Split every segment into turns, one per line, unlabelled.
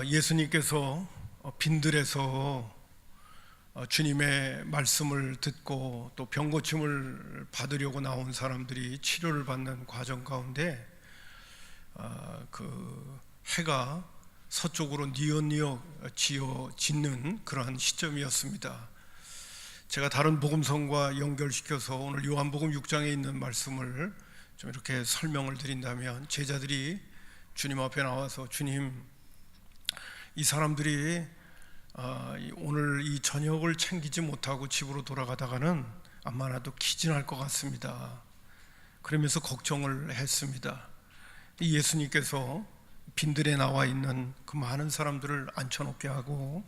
예수님께서 빈들에서 주님의 말씀을 듣고 또 병고침을 받으려고 나온 사람들이 치료를 받는 과정 가운데 그 해가 서쪽으로 뉘엿뉘엿 짓는 그러한 시점이었습니다. 제가 다른 복음성과 연결시켜서 오늘 요한복음 6장에 있는 말씀을 좀 이렇게 설명을 드린다면, 제자들이 주님 앞에 나와서 주님, 이 사람들이 오늘 이 저녁을 챙기지 못하고 집으로 돌아가다가는 아마나도 기진할 것 같습니다. 그러면서 걱정을 했습니다. 예수님께서 빈들에 나와 있는 그 많은 사람들을 앉혀놓게 하고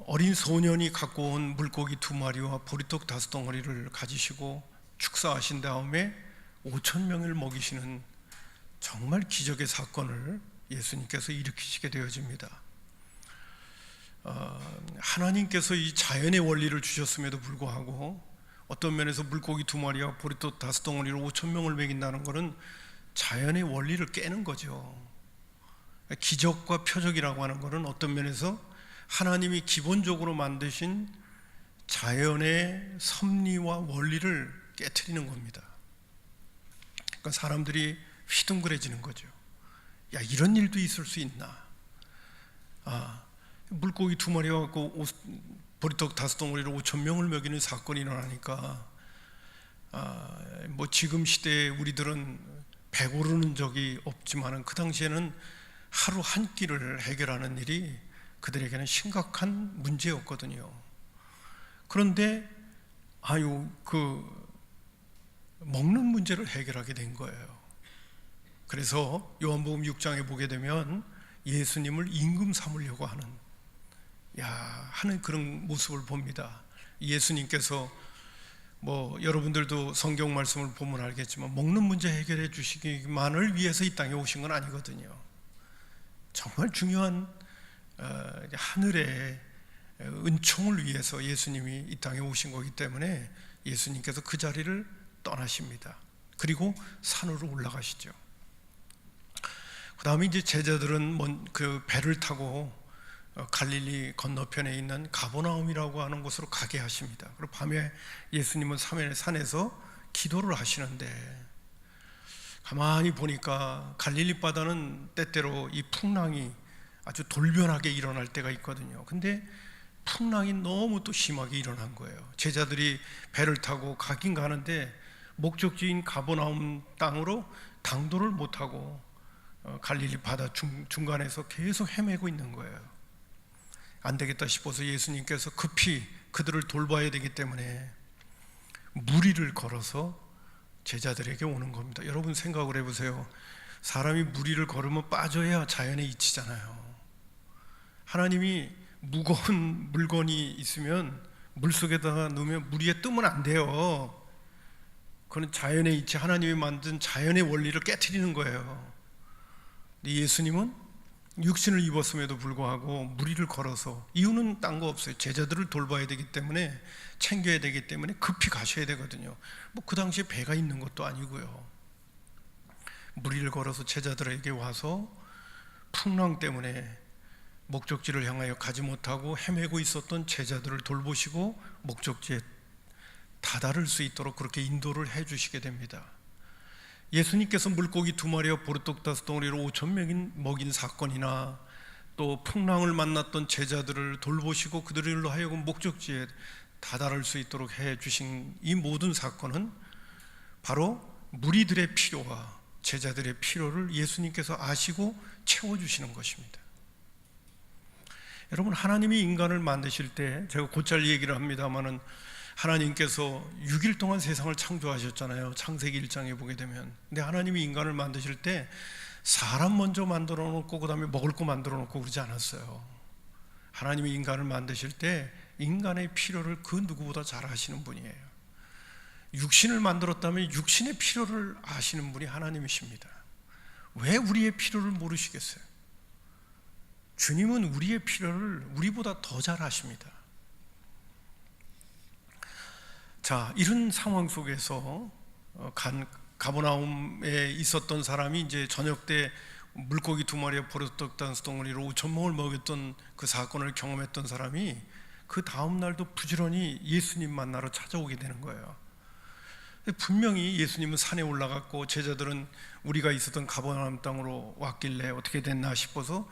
어린 소년이 갖고 온 물고기 2마리와 보리떡 5덩어리를 가지시고 축사하신 다음에 5,000명을 먹이시는 정말 기적의 사건을 예수님께서 일으키시게 되어집니다. 하나님께서 이 자연의 원리를 주셨음에도 불구하고 어떤 면에서 물고기 2마리와 보리떡 5덩어리로 5,000명을 먹인다는 것은 자연의 원리를 깨는 거죠. 기적과 표적이라고 하는 것은 어떤 면에서 하나님이 기본적으로 만드신 자연의 섭리와 원리를 깨트리는 겁니다. 그러니까 사람들이 휘둥그레지는 거죠. 야, 이런 일도 있을 수 있나? 물고기 2마리와 갖고 보리떡 5덩어리로 5,000명을 먹이는 사건이 일어나니까 뭐 지금 시대에 우리들은 배고르는 적이 없지만 그 당시에는 하루 한 끼를 해결하는 일이 그들에게는 심각한 문제였거든요. 그런데 먹는 문제를 해결하게 된 거예요. 그래서 요한복음 6장에 보게 되면 예수님을 임금 삼으려고 하는 그런 모습을 봅니다. 예수님께서 여러분들도 성경 말씀을 보면 알겠지만 먹는 문제 해결해 주시기만을 위해서 이 땅에 오신 건 아니거든요. 정말 중요한 하늘의 은총을 위해서 예수님이 이 땅에 오신 거기 때문에 예수님께서 그 자리를 떠나십니다. 그리고 산으로 올라가시죠. 그 다음에 이제 제자들은 그 배를 타고 갈릴리 건너편에 있는 가버나움이라고 하는 곳으로 가게 하십니다. 그리고 밤에 예수님은 산에서 기도를 하시는데, 가만히 보니까 갈릴리 바다는 때때로 이 풍랑이 아주 돌변하게 일어날 때가 있거든요. 근데 풍랑이 너무 또 심하게 일어난 거예요. 제자들이 배를 타고 가긴 가는데 목적지인 가버나움 땅으로 당도를 못하고 갈릴리 바다 중간에서 계속 헤매고 있는 거예요. 안 되겠다 싶어서 예수님께서 급히 그들을 돌봐야 되기 때문에 무리를 걸어서 제자들에게 오는 겁니다. 여러분 생각을 해보세요. 사람이 무리를 걸으면 빠져야 자연에 잊히잖아요. 하나님이 무거운 물건이 있으면 물속에다가 넣으면 무리에 뜨면 안 돼요. 그건 자연의 이치, 하나님이 만든 자연의 원리를 깨트리는 거예요. 예수님은 육신을 입었음에도 불구하고 무리를 걸어서, 이유는 딴 거 없어요. 제자들을 돌봐야 되기 때문에, 챙겨야 되기 때문에 급히 가셔야 되거든요. 그 당시에 배가 있는 것도 아니고요. 무리를 걸어서 제자들에게 와서 풍랑 때문에 목적지를 향하여 가지 못하고 헤매고 있었던 제자들을 돌보시고 목적지에 다다를 수 있도록 그렇게 인도를 해주시게 됩니다. 예수님께서 물고기 2마리와 보리떡 5덩어리로 5,000명이 먹인 사건이나 또 풍랑을 만났던 제자들을 돌보시고 그들로 하여금 목적지에 다다를 수 있도록 해주신 이 모든 사건은 바로 무리들의 필요와 제자들의 필요를 예수님께서 아시고 채워주시는 것입니다. 여러분, 하나님이 인간을 만드실 때, 제가 곧잘 얘기를 합니다마는 하나님께서 6일 동안 세상을 창조하셨잖아요. 창세기 1장에 보게 되면. 근데 하나님이 인간을 만드실 때 사람 먼저 만들어 놓고 그 다음에 먹을 거 만들어 놓고 그러지 않았어요. 하나님이 인간을 만드실 때 인간의 필요를 그 누구보다 잘 아시는 분이에요. 육신을 만들었다면 육신의 필요를 아시는 분이 하나님이십니다. 왜 우리의 필요를 모르시겠어요? 주님은 우리의 필요를 우리보다 더 잘 아십니다. 자, 이런 상황 속에서 가버나움에 있었던 사람이 이제 저녁 때 물고기 2마리와 보리떡 5덩어리로 5,000명을 먹였던 그 사건을 경험했던 사람이 그 다음 날도 부지런히 예수님 만나러 찾아오게 되는 거예요. 분명히 예수님은 산에 올라갔고 제자들은 우리가 있었던 가버나움 땅으로 왔길래 어떻게 됐나 싶어서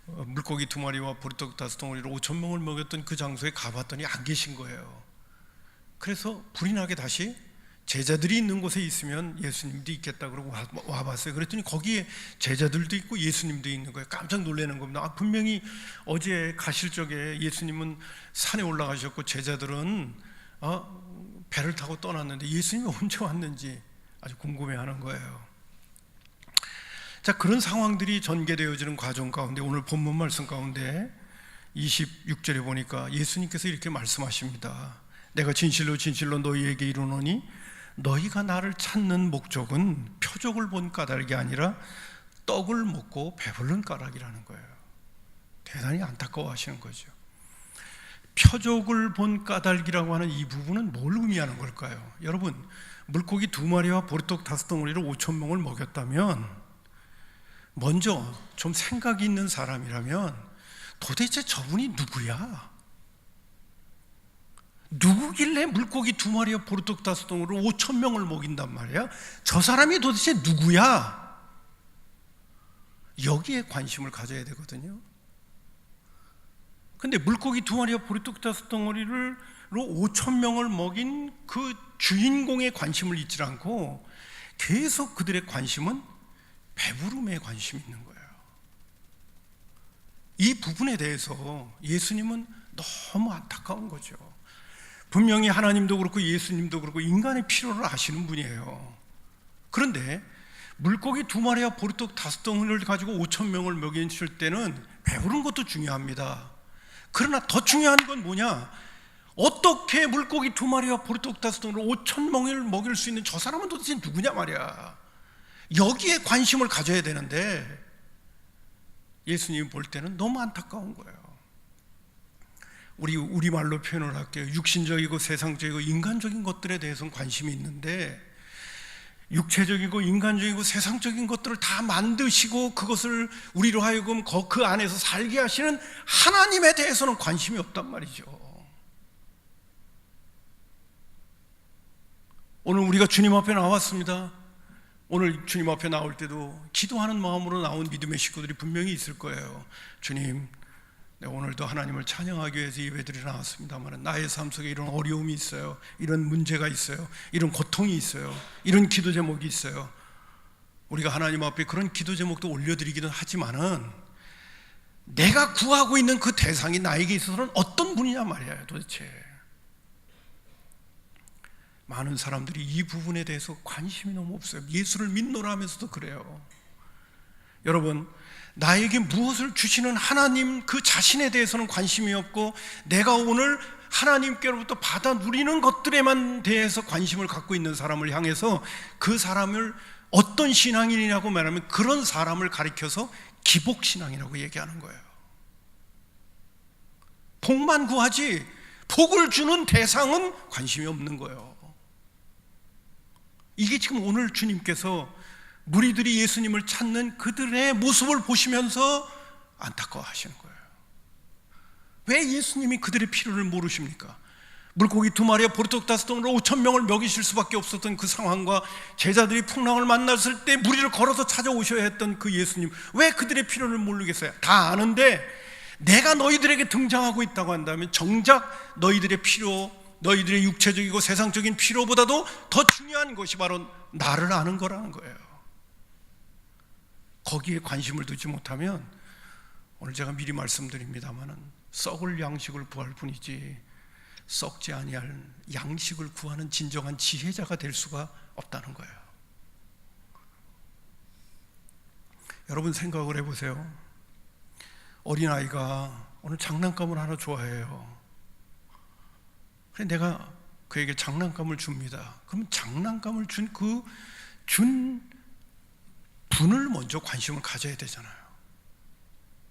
물고기 2마리와 보리떡 5덩어리로 5,000명을 먹였던 그 장소에 가봤더니 안 계신 거예요. 그래서 불이 나게 다시 제자들이 있는 곳에 있으면 예수님도 있겠다 그러고 와봤어요. 그랬더니 거기에 제자들도 있고 예수님도 있는 거예요. 깜짝 놀라는 겁니다. 분명히 어제 가실 적에 예수님은 산에 올라가셨고 제자들은 배를 타고 떠났는데 예수님이 언제 왔는지 아주 궁금해하는 거예요. 자, 그런 상황들이 전개되어지는 과정 가운데 오늘 본문 말씀 가운데 26절에 보니까 예수님께서 이렇게 말씀하십니다. 내가 진실로 진실로 너희에게 이르노니 너희가 나를 찾는 목적은 표적을 본 까닭이 아니라 떡을 먹고 배부른 까닭이라는 거예요. 대단히 안타까워하시는 거죠. 표적을 본 까닭이라고 하는 이 부분은 뭘 의미하는 걸까요? 여러분, 물고기 2마리와 보리떡 5덩어리로 5,000명을 먹였다면 먼저 좀 생각이 있는 사람이라면 도대체 저분이 누구야? 누구길래 물고기 2마리와 보리떡 5덩어리로 5,000명을 먹인단 말이야? 저 사람이 도대체 누구야? 여기에 관심을 가져야 되거든요. 근데 물고기 2마리와 보리떡 5덩어리로 5,000명을 먹인 그 주인공에 관심을 잊지 않고 계속 그들의 관심은 배부름에 관심이 있는 거예요. 이 부분에 대해서 예수님은 너무 안타까운 거죠. 분명히 하나님도 그렇고 예수님도 그렇고 인간의 필요를 아시는 분이에요. 그런데 물고기 2마리와 보리떡 5덩어리를 가지고 5,000명을 먹이실 때는 배부른 것도 중요합니다. 그러나 더 중요한 건 뭐냐? 어떻게 물고기 2마리와 보리떡 5덩어리로 5,000명을 먹일 수 있는 저 사람은 도대체 누구냐 말이야. 여기에 관심을 가져야 되는데 예수님이 볼 때는 너무 안타까운 거예요. 우리말로 표현을 할게요. 육신적이고 세상적이고 인간적인 것들에 대해서는 관심이 있는데 육체적이고 인간적이고 세상적인 것들을 다 만드시고 그것을 우리로 하여금 그 안에서 살게 하시는 하나님에 대해서는 관심이 없단 말이죠. 오늘 우리가 주님 앞에 나왔습니다. 오늘 주님 앞에 나올 때도 기도하는 마음으로 나온 믿음의 식구들이 분명히 있을 거예요. 주님, 오늘도 하나님을 찬양하기 위해서 예배드리러 나왔습니다만 나의 삶 속에 이런 어려움이 있어요. 이런 문제가 있어요. 이런 고통이 있어요. 이런 기도 제목이 있어요. 우리가 하나님 앞에 그런 기도 제목도 올려드리기는 하지만은 내가 구하고 있는 그 대상이 나에게 있어서는 어떤 분이냐 말이에요. 도대체 많은 사람들이 이 부분에 대해서 관심이 너무 없어요. 예수를 믿노라 하면서도 그래요. 여러분, 나에게 무엇을 주시는 하나님 그 자신에 대해서는 관심이 없고 내가 오늘 하나님께로부터 받아 누리는 것들에만 대해서 관심을 갖고 있는 사람을 향해서 그 사람을 어떤 신앙인이라고 말하면 그런 사람을 가리켜서 기복신앙이라고 얘기하는 거예요. 복만 구하지 복을 주는 대상은 관심이 없는 거예요. 이게 지금 오늘 주님께서 무리들이 예수님을 찾는 그들의 모습을 보시면서 안타까워하시는 거예요. 왜 예수님이 그들의 필요를 모르십니까? 물고기 2마리와 보리떡 5덩어리로 5,000명을 먹이실 수밖에 없었던 그 상황과 제자들이 풍랑을 만났을 때 무리를 걸어서 찾아오셔야 했던 그 예수님, 왜 그들의 필요를 모르겠어요? 다 아는데 내가 너희들에게 등장하고 있다고 한다면 정작 너희들의 필요, 너희들의 육체적이고 세상적인 필요보다도 더 중요한 것이 바로 나를 아는 거라는 거예요. 거기에 관심을 두지 못하면 오늘 제가 미리 말씀드립니다마는 썩을 양식을 구할 뿐이지 썩지 아니할 양식을 구하는 진정한 지혜자가 될 수가 없다는 거예요. 여러분 생각을 해보세요. 어린아이가 오늘 장난감을 하나 좋아해요. 그래서 내가 그에게 장난감을 줍니다. 그럼 장난감을 준 분을 먼저 관심을 가져야 되잖아요.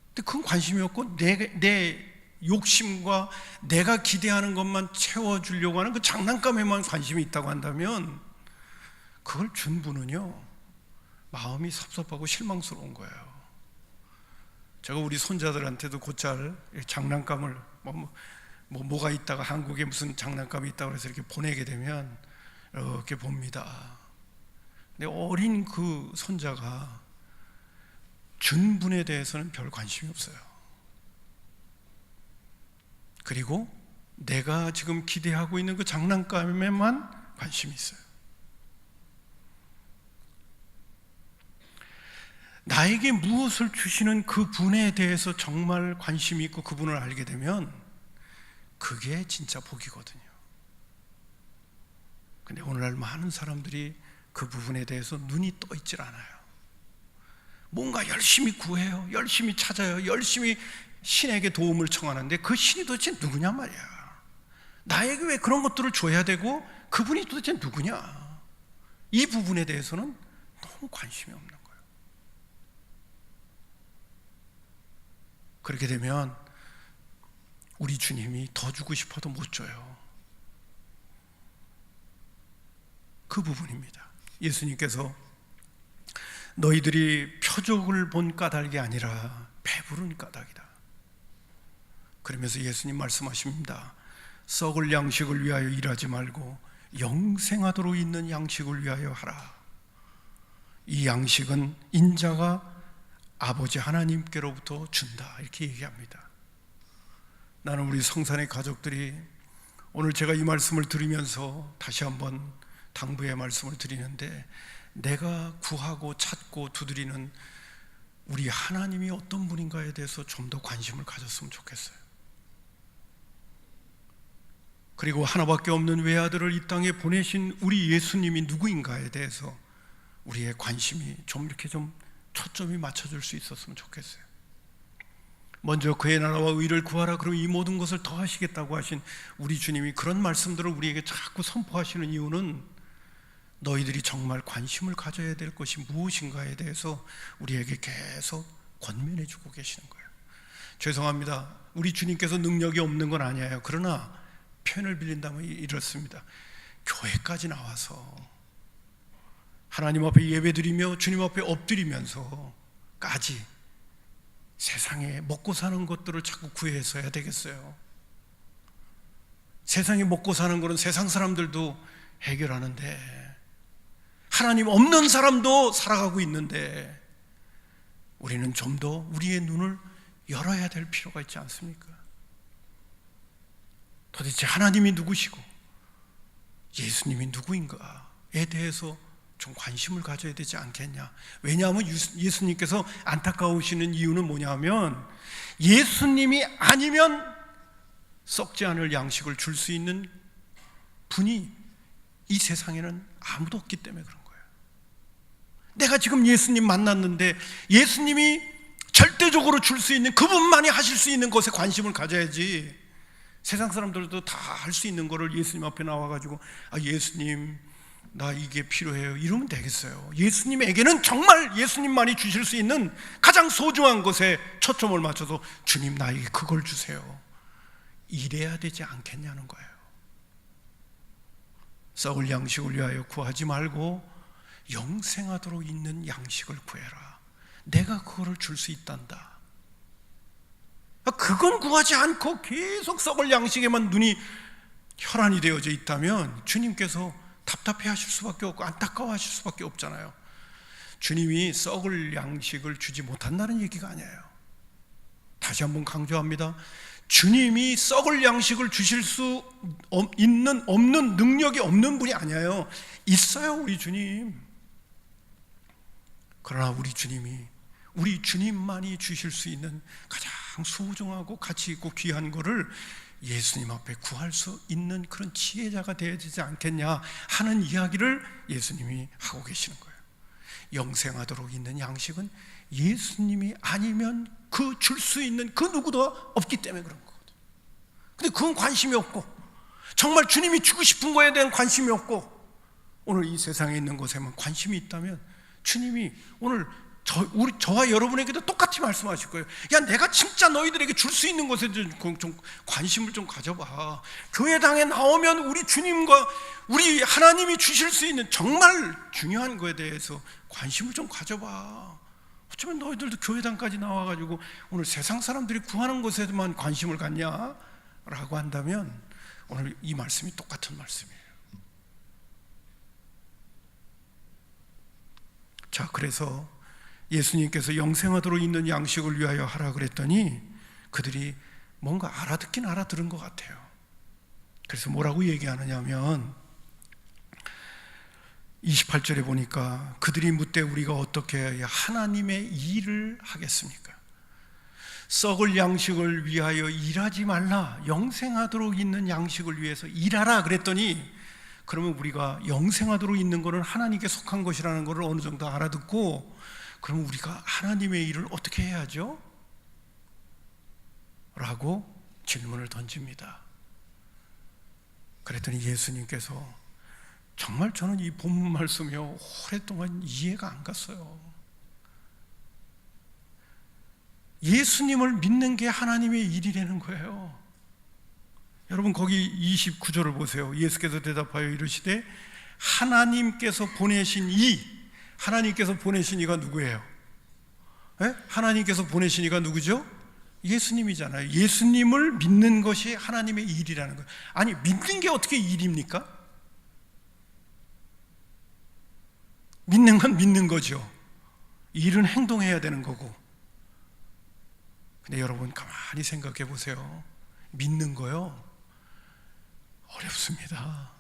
근데 그건 관심이 없고 내 욕심과 내가 기대하는 것만 채워주려고 하는 그 장난감에만 관심이 있다고 한다면 그걸 준 분은요 마음이 섭섭하고 실망스러운 거예요. 제가 우리 손자들한테도 곧잘 장난감을 뭐가 있다가 한국에 무슨 장난감이 있다고 해서 이렇게 보내게 되면 이렇게 봅니다. 근데 어린 그 손자가 준분에 대해서는 별 관심이 없어요. 그리고 내가 지금 기대하고 있는 그 장난감에만 관심이 있어요. 나에게 무엇을 주시는 그 분에 대해서 정말 관심이 있고 그분을 알게 되면 그게 진짜 복이거든요. 근데 오늘날 많은 사람들이 그 부분에 대해서 눈이 떠 있질 않아요. 뭔가 열심히 구해요. 열심히 찾아요. 열심히 신에게 도움을 청하는데 그 신이 도대체 누구냐 말이야. 나에게 왜 그런 것들을 줘야 되고 그분이 도대체 누구냐. 이 부분에 대해서는 너무 관심이 없는 거예요. 그렇게 되면 우리 주님이 더 주고 싶어도 못 줘요. 그 부분입니다. 예수님께서 너희들이 표적을 본 까닭이 아니라 배부른 까닭이다. 그러면서 예수님 말씀하십니다. 썩을 양식을 위하여 일하지 말고 영생하도록 있는 양식을 위하여 하라. 이 양식은 인자가 아버지 하나님께로부터 준다. 이렇게 얘기합니다. 나는 우리 성산의 가족들이 오늘 제가 이 말씀을 들으면서 다시 한번 당부의 말씀을 드리는데, 내가 구하고 찾고 두드리는 우리 하나님이 어떤 분인가에 대해서 좀 더 관심을 가졌으면 좋겠어요. 그리고 하나밖에 없는 외아들을 이 땅에 보내신 우리 예수님이 누구인가에 대해서 우리의 관심이 좀 이렇게 좀 초점이 맞춰줄 수 있었으면 좋겠어요. 먼저 그의 나라와 의를 구하라, 그럼 이 모든 것을 더하시겠다고 하신 우리 주님이 그런 말씀들을 우리에게 자꾸 선포하시는 이유는 너희들이 정말 관심을 가져야 될 것이 무엇인가에 대해서 우리에게 계속 권면해 주고 계시는 거예요. 죄송합니다. 우리 주님께서 능력이 없는 건 아니에요. 그러나 표현을 빌린다면 이렇습니다. 교회까지 나와서 하나님 앞에 예배드리며 주님 앞에 엎드리면서까지 세상에 먹고 사는 것들을 자꾸 구해서 해야 되겠어요? 세상에 먹고 사는 것은 세상 사람들도 해결하는데 하나님 없는 사람도 살아가고 있는데 우리는 좀 더 우리의 눈을 열어야 될 필요가 있지 않습니까? 도대체 하나님이 누구시고 예수님이 누구인가에 대해서 좀 관심을 가져야 되지 않겠냐. 왜냐하면 예수님께서 안타까우시는 이유는 뭐냐면 예수님이 아니면 썩지 않을 양식을 줄 수 있는 분이 이 세상에는 아무도 없기 때문에 그런 거예요. 내가 지금 예수님 만났는데 예수님이 절대적으로 줄 수 있는 그분만이 하실 수 있는 것에 관심을 가져야지. 세상 사람들도 다 할 수 있는 거를 예수님 앞에 나와가지고 예수님 나 이게 필요해요 이러면 되겠어요? 예수님에게는 정말 예수님만이 주실 수 있는 가장 소중한 것에 초점을 맞춰서 주님 나에게 그걸 주세요 이래야 되지 않겠냐는 거예요. 썩을 양식을 위하여 구하지 말고 영생하도록 있는 양식을 구해라. 내가 그거를 줄 수 있단다. 그건 구하지 않고 계속 썩을 양식에만 눈이 혈안이 되어져 있다면 주님께서 답답해 하실 수밖에 없고 안타까워 하실 수밖에 없잖아요. 주님이 썩을 양식을 주지 못한다는 얘기가 아니에요. 다시 한번 강조합니다. 주님이 썩을 양식을 주실 수 없는 능력이 없는 분이 아니에요. 있어요, 우리 주님. 그러나 우리 주님만이 주실 수 있는 가장 소중하고 가치 있고 귀한 거를 예수님 앞에 구할 수 있는 그런 지혜자가 되어야 되지 않겠냐 하는 이야기를 예수님이 하고 계시는 거예요. 영생하도록 있는 양식은 예수님이 아니면 그 줄 수 있는 그 누구도 없기 때문에 그런 거거든요. 근데 그건 관심이 없고 정말 주님이 주고 싶은 거에 대한 관심이 없고 오늘 이 세상에 있는 것에만 관심이 있다면 주님이 오늘 저와 여러분에게도 똑같이 말씀하실 거예요. 야, 내가 진짜 너희들에게 줄 수 있는 것에 좀 관심을 좀 가져봐. 교회당에 나오면 우리 주님과 우리 하나님이 주실 수 있는 정말 중요한 거에 대해서 관심을 좀 가져봐. 어쩌면 너희들도 교회당까지 나와가지고 오늘 세상 사람들이 구하는 것에만 관심을 갖냐? 라고 한다면 오늘 이 말씀이 똑같은 말씀이에요. 자, 그래서 예수님께서 영생하도록 있는 양식을 위하여 하라 그랬더니 그들이 뭔가 알아듣긴 알아들은 것 같아요. 그래서 뭐라고 얘기하느냐 하면 28절에 보니까 그들이 묻되 우리가 어떻게 해야 하나님의 일을 하겠습니까? 썩을 양식을 위하여 일하지 말라. 영생하도록 있는 양식을 위해서 일하라 그랬더니 그러면 우리가 영생하도록 있는 것은 하나님께 속한 것이라는 것을 어느 정도 알아듣고 그럼 우리가 하나님의 일을 어떻게 해야죠? 라고 질문을 던집니다. 그랬더니 예수님께서 정말 저는 이 본문 말씀이 오랫동안 이해가 안 갔어요. 예수님을 믿는 게 하나님의 일이라는 거예요. 여러분 거기 29절을 보세요. 예수께서 대답하여 이르시되 하나님께서 보내신 하나님께서 보내신 이가 누구예요? 네? 하나님께서 보내신 이가 누구죠? 예수님이잖아요. 예수님을 믿는 것이 하나님의 일이라는 거예요. 아니, 믿는 게 어떻게 일입니까? 믿는 건 믿는 거죠. 일은 행동해야 되는 거고. 근데 여러분 가만히 생각해 보세요. 믿는 거요 어렵습니다.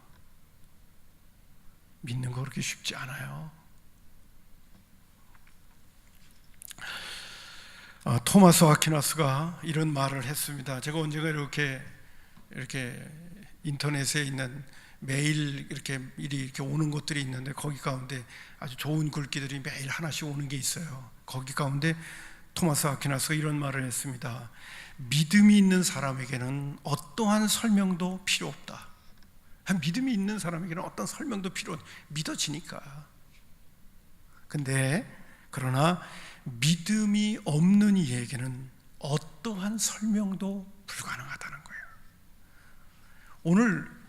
믿는 거 그렇게 쉽지 않아요. 토마스 아퀴나스가 이런 말을 했습니다. 제가 언젠가 이렇게 인터넷에 있는 매일 이렇게 오는 것들이 있는데 거기 가운데 아주 좋은 글귀들이 매일 하나씩 오는 게 있어요. 거기 가운데 토마스 아퀴나스가 이런 말을 했습니다. 믿음이 있는 사람에게는 어떠한 설명도 필요 없다. 믿음이 있는 사람에게는 어떤 설명도 필요 없다. 믿어지니까. 근데 그러나 믿음이 없는 이에게는 어떠한 설명도 불가능하다는 거예요. 오늘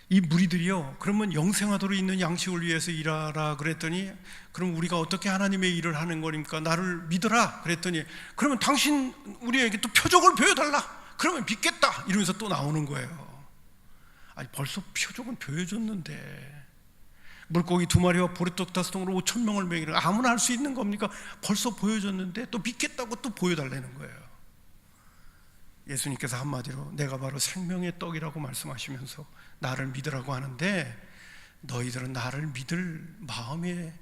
이 무리들이요, 그러면 영생하도록 있는 양식을 위해서 일하라 그랬더니 그럼 우리가 어떻게 하나님의 일을 하는 거니까 나를 믿어라 그랬더니 그러면 당신 우리에게 또 표적을 보여달라 그러면 믿겠다 이러면서 또 나오는 거예요. 아니 벌써 표적은 보여줬는데 물고기 2마리와 보리떡 5통으로 5,000명을 먹이는 아무나 할 수 있는 겁니까? 벌써 보여줬는데 또 믿겠다고 또 보여달라는 거예요. 예수님께서 한마디로 내가 바로 생명의 떡이라고 말씀하시면서 나를 믿으라고 하는데 너희들은 나를 믿을 마음의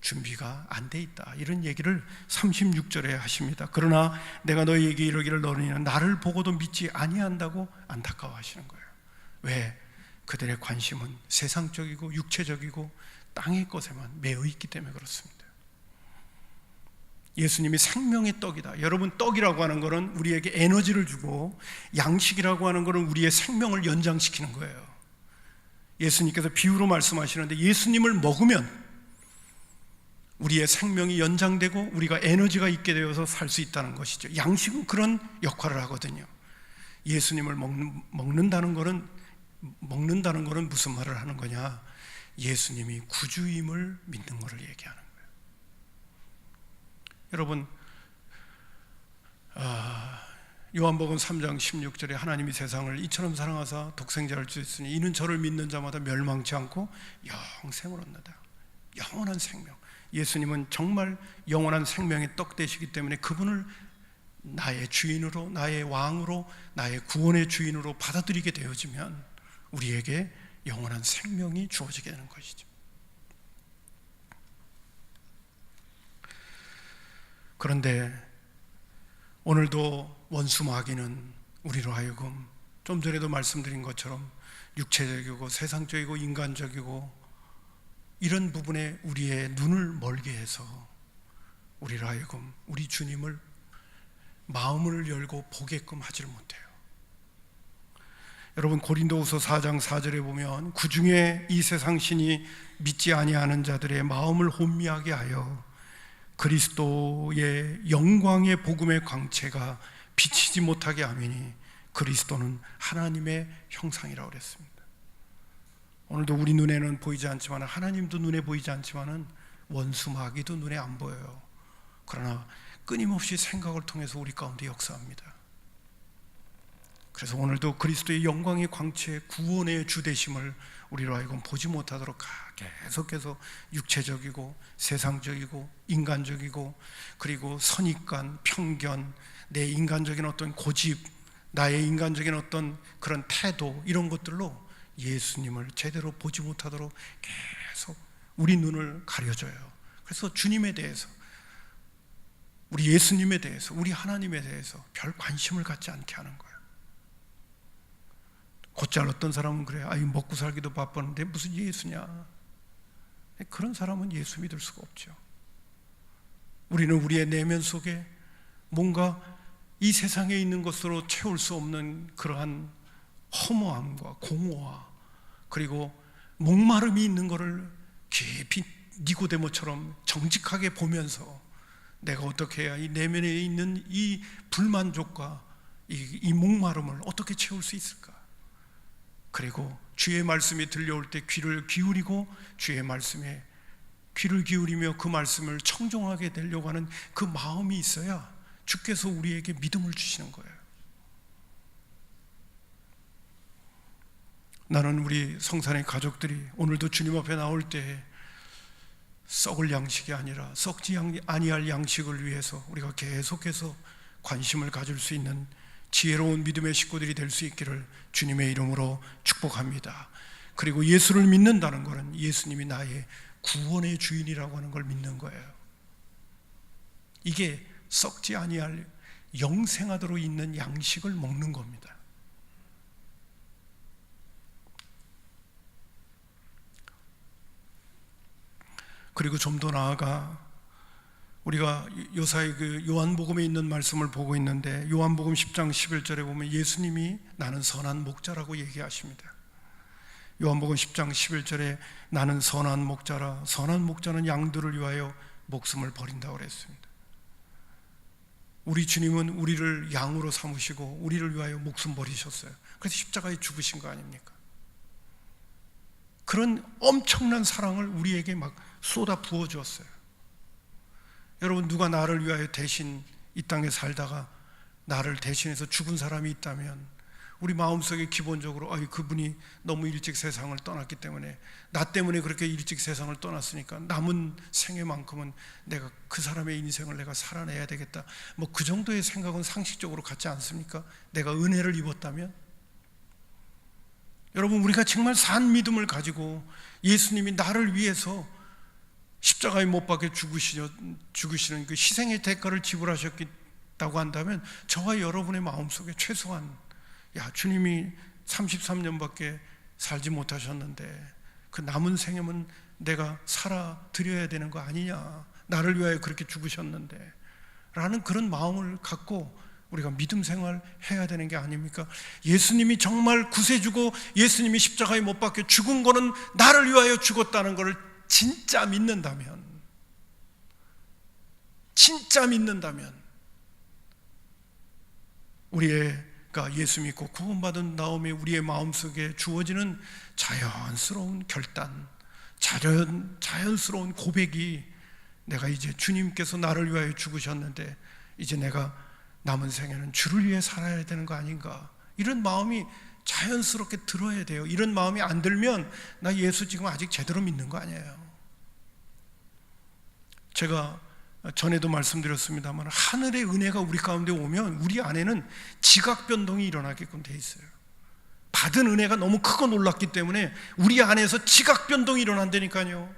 준비가 안 돼 있다, 이런 얘기를 36절에 하십니다. 그러나 내가 너희에게 이르기를 너희는 나를 보고도 믿지 아니한다고 안타까워하시는 거예요. 왜? 그들의 관심은 세상적이고 육체적이고 땅의 것에만 매여 있기 때문에 그렇습니다. 예수님이 생명의 떡이다. 여러분, 떡이라고 하는 것은 우리에게 에너지를 주고 양식이라고 하는 것은 우리의 생명을 연장시키는 거예요. 예수님께서 비유로 말씀하시는데 예수님을 먹으면 우리의 생명이 연장되고 우리가 에너지가 있게 되어서 살 수 있다는 것이죠. 양식은 그런 역할을 하거든요. 예수님을 먹는다는 것은 무슨 말을 하는 거냐? 예수님이 구주임을 믿는 것을 얘기하는 거예요. 여러분, 요한복음 3장 16절에 하나님이 세상을 이처럼 사랑하사 독생자를 주셨으니 이는 저를 믿는 자마다 멸망치 않고 영생을 얻는다. 영원한 생명. 예수님은 정말 영원한 생명의 떡 되시기 때문에 그분을 나의 주인으로, 나의 왕으로, 나의 구원의 주인으로 받아들이게 되어지면 우리에게 영원한 생명이 주어지게 되는 것이죠. 그런데 오늘도 원수 마귀는 우리로 하여금 좀 전에도 말씀드린 것처럼 육체적이고 세상적이고 인간적이고 이런 부분에 우리의 눈을 멀게 해서 우리로 하여금 우리 주님을 마음을 열고 보게끔 하지를 못해요. 여러분, 고린도후서 4장 4절에 보면 그중에 이 세상 신이 믿지 아니하는 자들의 마음을 혼미하게 하여 그리스도의 영광의 복음의 광채가 비치지 못하게 하매니 그리스도는 하나님의 형상이라고 그랬습니다. 오늘도 우리 눈에는 보이지 않지만, 하나님도 눈에 보이지 않지만 원수 마귀도 눈에 안 보여요. 그러나 끊임없이 생각을 통해서 우리 가운데 역사합니다. 그래서 오늘도 그리스도의 영광의 광채, 구원의 주되심을 우리로 하여금 보지 못하도록 계속해서 육체적이고 세상적이고 인간적이고, 그리고 선입관, 편견, 내 인간적인 어떤 고집, 나의 인간적인 어떤 그런 태도, 이런 것들로 예수님을 제대로 보지 못하도록 계속 우리 눈을 가려줘요. 그래서 주님에 대해서, 우리 예수님에 대해서, 우리 하나님에 대해서 별 관심을 갖지 않게 하는 거예요. 곧잘 어떤 사람은 그래요. 먹고 살기도 바빴는데 무슨 예수냐. 그런 사람은 예수 믿을 수가 없죠. 우리는 우리의 내면 속에 뭔가 이 세상에 있는 것으로 채울 수 없는 그러한 허무함과 공허와, 그리고 목마름이 있는 것을 깊이 니고데모처럼 정직하게 보면서 내가 어떻게 해야 이 내면에 있는 이 불만족과 이 목마름을 어떻게 채울 수 있을까? 그리고 주의 말씀이 들려올 때 귀를 기울이고 주의 말씀에 귀를 기울이며 그 말씀을 청종하게 되려고 하는 그 마음이 있어야 주께서 우리에게 믿음을 주시는 거예요. 나는 우리 성산의 가족들이 오늘도 주님 앞에 나올 때 썩을 양식이 아니라 썩지 아니할 양식을 위해서 우리가 계속해서 관심을 가질 수 있는 지혜로운 믿음의 식구들이 될 수 있기를 주님의 이름으로 축복합니다. 그리고 예수를 믿는다는 것은 예수님이 나의 구원의 주인이라고 하는 걸 믿는 거예요. 이게 썩지 아니할 영생하도록 있는 양식을 먹는 겁니다. 그리고 좀 더 나아가 우리가 요사이 그 요한복음에 있는 말씀을 보고 있는데, 요한복음 10장 11절에 보면 예수님이 나는 선한 목자라고 얘기하십니다. 요한복음 10장 11절에 나는 선한 목자라, 선한 목자는 양들을 위하여 목숨을 버린다고 그랬습니다. 우리 주님은 우리를 양으로 삼으시고 우리를 위하여 목숨 버리셨어요. 그래서 십자가에 죽으신 거 아닙니까? 그런 엄청난 사랑을 우리에게 막 쏟아 부어 주었어요. 여러분, 누가 나를 위하여 대신 이 땅에 살다가 나를 대신해서 죽은 사람이 있다면 우리 마음속에 기본적으로 그분이 너무 일찍 세상을 떠났기 때문에, 나 때문에 그렇게 일찍 세상을 떠났으니까 남은 생애만큼은 내가 그 사람의 인생을 내가 살아내야 되겠다, 뭐 그 정도의 생각은 상식적으로 같지 않습니까? 내가 은혜를 입었다면. 여러분, 우리가 정말 산 믿음을 가지고 예수님이 나를 위해서 십자가에 못 박혀 죽으시는 그 희생의 대가를 지불하셨다고 한다면 저와 여러분의 마음속에 최소한 주님이 33년밖에 살지 못하셨는데 그 남은 생애는 내가 살아 드려야 되는 거 아니냐, 나를 위하여 그렇게 죽으셨는데 라는 그런 마음을 갖고 우리가 믿음 생활 해야 되는 게 아닙니까? 예수님이 정말 구세주고 예수님이 십자가에 못 박혀 죽은 거는 나를 위하여 죽었다는 것을 진짜 믿는다면 우리가 예수 믿고 구원받은 다음에 우리의 마음속에 주어지는 자연스러운 결단, 자연스러운 고백이, 내가 이제 주님께서 나를 위하여 죽으셨는데 이제 내가 남은 생에는 주를 위해 살아야 되는 거 아닌가, 이런 마음이 자연스럽게 들어야 돼요. 이런 마음이 안 들면 나 예수 지금 아직 제대로 믿는 거 아니에요. 제가 전에도 말씀드렸습니다만 하늘의 은혜가 우리 가운데 오면 우리 안에는 지각 변동이 일어나게끔 돼 있어요. 받은 은혜가 너무 크고 놀랐기 때문에 우리 안에서 지각 변동이 일어난다니까요.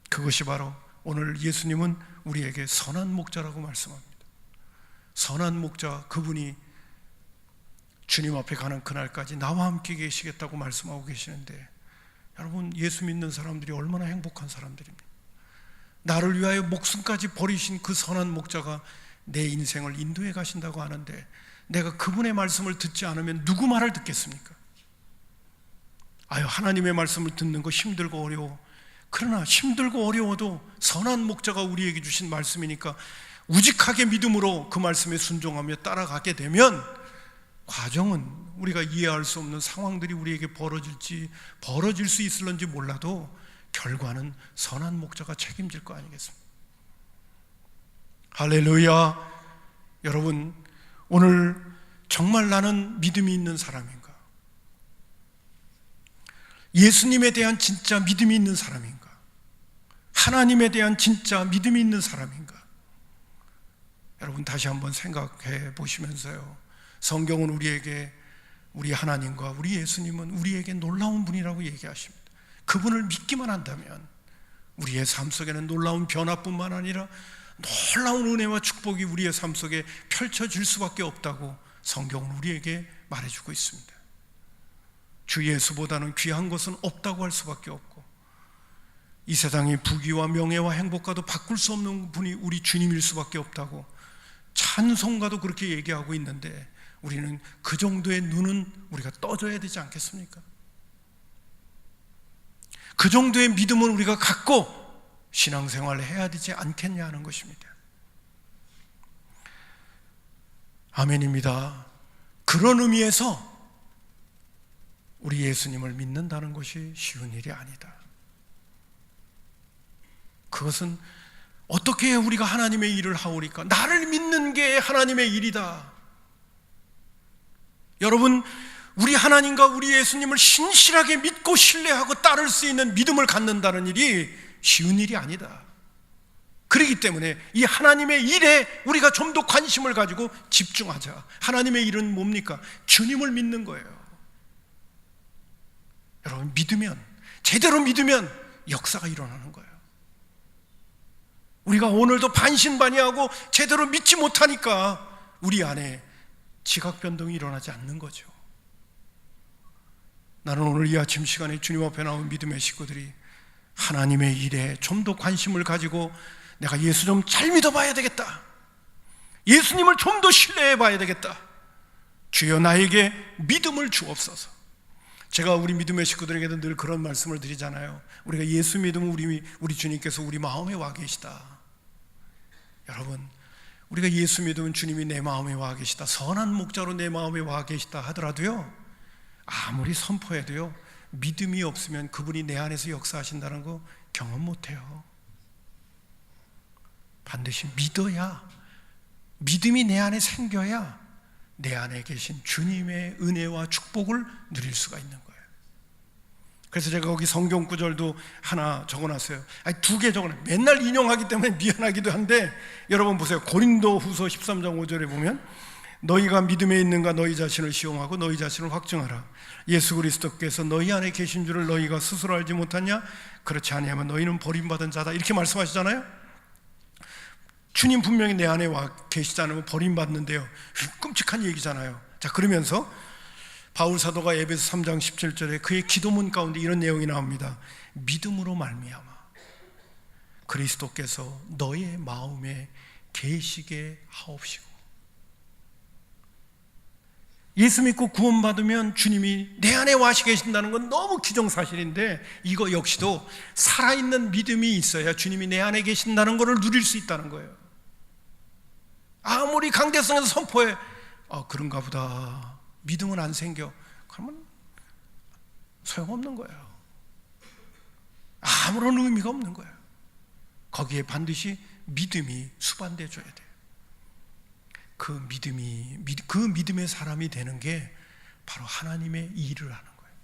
그것이 바로 오늘 예수님은 우리에게 선한 목자라고 말씀합니다. 선한 목자, 그분이 주님 앞에 가는 그날까지 나와 함께 계시겠다고 말씀하고 계시는데, 여러분, 예수 믿는 사람들이 얼마나 행복한 사람들입니까? 나를 위하여 목숨까지 버리신 그 선한 목자가 내 인생을 인도해 가신다고 하는데, 내가 그분의 말씀을 듣지 않으면 누구 말을 듣겠습니까? 하나님의 말씀을 듣는 거 힘들고 어려워. 그러나 힘들고 어려워도 선한 목자가 우리에게 주신 말씀이니까 우직하게 믿음으로 그 말씀에 순종하며 따라가게 되면 과정은 우리가 이해할 수 없는 상황들이 우리에게 벌어질 수 있을런지 몰라도 결과는 선한 목자가 책임질 거 아니겠습니까? 할렐루야. 여러분, 오늘 정말 나는 믿음이 있는 사람인가? 예수님에 대한 진짜 믿음이 있는 사람인가? 하나님에 대한 진짜 믿음이 있는 사람인가? 여러분 다시 한번 생각해 보시면서요, 성경은 우리에게 우리 하나님과 우리 예수님은 우리에게 놀라운 분이라고 얘기하십니다. 그분을 믿기만 한다면 우리의 삶 속에는 놀라운 변화뿐만 아니라 놀라운 은혜와 축복이 우리의 삶 속에 펼쳐질 수밖에 없다고 성경은 우리에게 말해주고 있습니다. 주 예수보다는 귀한 것은 없다고 할 수밖에 없고, 이 세상의 부귀와 명예와 행복과도 바꿀 수 없는 분이 우리 주님일 수밖에 없다고 찬송가도 그렇게 얘기하고 있는데, 우리는 그 정도의 눈은 우리가 떠줘야 되지 않겠습니까? 그 정도의 믿음을 우리가 갖고 신앙생활을 해야 되지 않겠냐 하는 것입니다. 아멘입니다. 그런 의미에서 우리 예수님을 믿는다는 것이 쉬운 일이 아니다. 그것은 어떻게 우리가 하나님의 일을 하오리까? 나를 믿는 게 하나님의 일이다. 여러분, 우리 하나님과 우리 예수님을 신실하게 믿고 신뢰하고 따를 수 있는 믿음을 갖는다는 일이 쉬운 일이 아니다. 그렇기 때문에 이 하나님의 일에 우리가 좀 더 관심을 가지고 집중하자. 하나님의 일은 뭡니까? 주님을 믿는 거예요. 여러분, 믿으면, 제대로 믿으면 역사가 일어나는 거예요. 우리가 오늘도 반신반의하고 제대로 믿지 못하니까 우리 안에 지각 변동이 일어나지 않는 거죠. 나는 오늘 이 아침 시간에 주님 앞에 나온 믿음의 식구들이 하나님의 일에 좀 더 관심을 가지고 내가 예수 좀 잘 믿어봐야 되겠다, 예수님을 좀 더 신뢰해 봐야 되겠다, 주여 나에게 믿음을 주옵소서. 제가 우리 믿음의 식구들에게도 늘 그런 말씀을 드리잖아요. 우리가 예수 믿으면 우리 주님께서 우리 마음에 와 계시다. 여러분, 우리가 예수 믿으면 주님이 내 마음에 와 계시다, 선한 목자로 내 마음에 와 계시다 하더라도요, 아무리 선포해도요, 믿음이 없으면 그분이 내 안에서 역사하신다는 거 경험 못해요. 반드시 믿어야, 믿음이 내 안에 생겨야 내 안에 계신 주님의 은혜와 축복을 누릴 수가 있는 거예요. 그래서 제가 거기 성경 구절도 하나 적어놨어요. 아니, 2개 적어놨어요. 맨날 인용하기 때문에 미안하기도 한데, 여러분 보세요. 고린도 후서 13장 5절에 보면, 너희가 믿음에 있는가 너희 자신을 시험하고 너희 자신을 확증하라. 예수 그리스도께서 너희 안에 계신 줄을 너희가 스스로 알지 못하냐? 그렇지 아니하면 너희는 버림받은 자다. 이렇게 말씀하시잖아요. 주님 분명히 내 안에 와 계시지 않으면 버림받는데요, 끔찍한 얘기잖아요. 자, 그러면서 바울 사도가 에베소 3장 17절에 그의 기도문 가운데 이런 내용이 나옵니다. 믿음으로 말미암아 그리스도께서 너의 마음에 계시게 하옵시고. 예수 믿고 구원받으면 주님이 내 안에 와시 계신다는 건 너무 기정사실인데, 이거 역시도 살아있는 믿음이 있어야 주님이 내 안에 계신다는 것을 누릴 수 있다는 거예요. 아무리 강대성에서 선포해, 그런가 보다, 믿음은 안 생겨, 그러면 소용없는 거예요. 아무런 의미가 없는 거예요. 거기에 반드시 믿음이 수반돼 줘야 돼요. 그 믿음의 사람이 되는 게 바로 하나님의 일을 하는 거예요.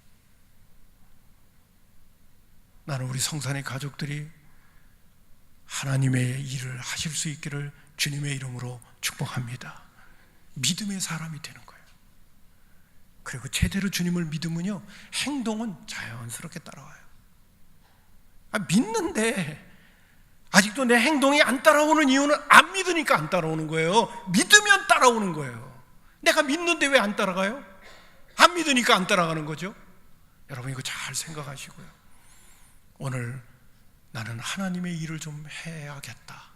나는 우리 성산의 가족들이 하나님의 일을 하실 수 있기를 주님의 이름으로 축복합니다. 믿음의 사람이 되는 거예요. 그리고 제대로 주님을 믿으면요, 행동은 자연스럽게 따라와요. 믿는데 아직도 내 행동이 안 따라오는 이유는 안 믿으니까 안 따라오는 거예요. 믿으면 따라오는 거예요. 내가 믿는데 왜 안 따라가요? 안 믿으니까 안 따라가는 거죠. 여러분, 이거 잘 생각하시고요, 오늘 나는 하나님의 일을 좀 해야겠다.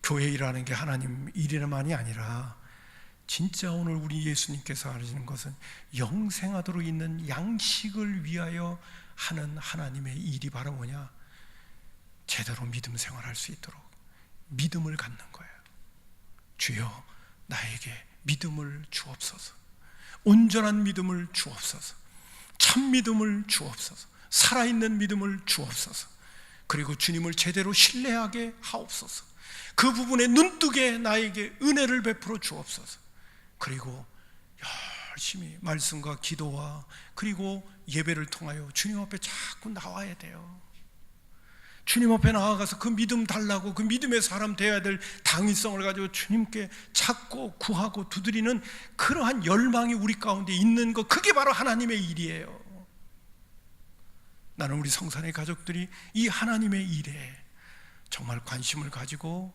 교회 일하는 게 하나님 일이만이 아니라 진짜 오늘 우리 예수님께서 하시는 것은 영생하도록 있는 양식을 위하여 하는 하나님의 일이 바로 뭐냐? 제대로 믿음 생활할 수 있도록 믿음을 갖는 거예요. 주여 나에게 믿음을 주옵소서. 온전한 믿음을 주옵소서. 참 믿음을 주옵소서. 살아있는 믿음을 주옵소서. 그리고 주님을 제대로 신뢰하게 하옵소서. 그 부분에 눈뜨게 나에게 은혜를 베풀어 주옵소서. 그리고 열심히 말씀과 기도와 그리고 예배를 통하여 주님 앞에 자꾸 나와야 돼요. 주님 앞에 나아가서 그 믿음 달라고, 그 믿음의 사람 되어야 될 당위성을 가지고 주님께 찾고 구하고 두드리는 그러한 열망이 우리 가운데 있는 것, 그게 바로 하나님의 일이에요. 나는 우리 성산의 가족들이 이 하나님의 일에 정말 관심을 가지고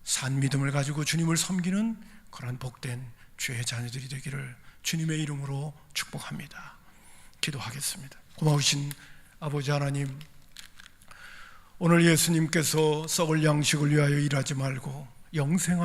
산 믿음을 가지고 주님을 섬기는 그런 복된 주의 자녀들이 되기를 주님의 이름으로 축복합니다. 기도하겠습니다. 고마우신 아버지 하나님, 오늘 예수님께서 썩을 양식을 위하여 일하지 말고 영생한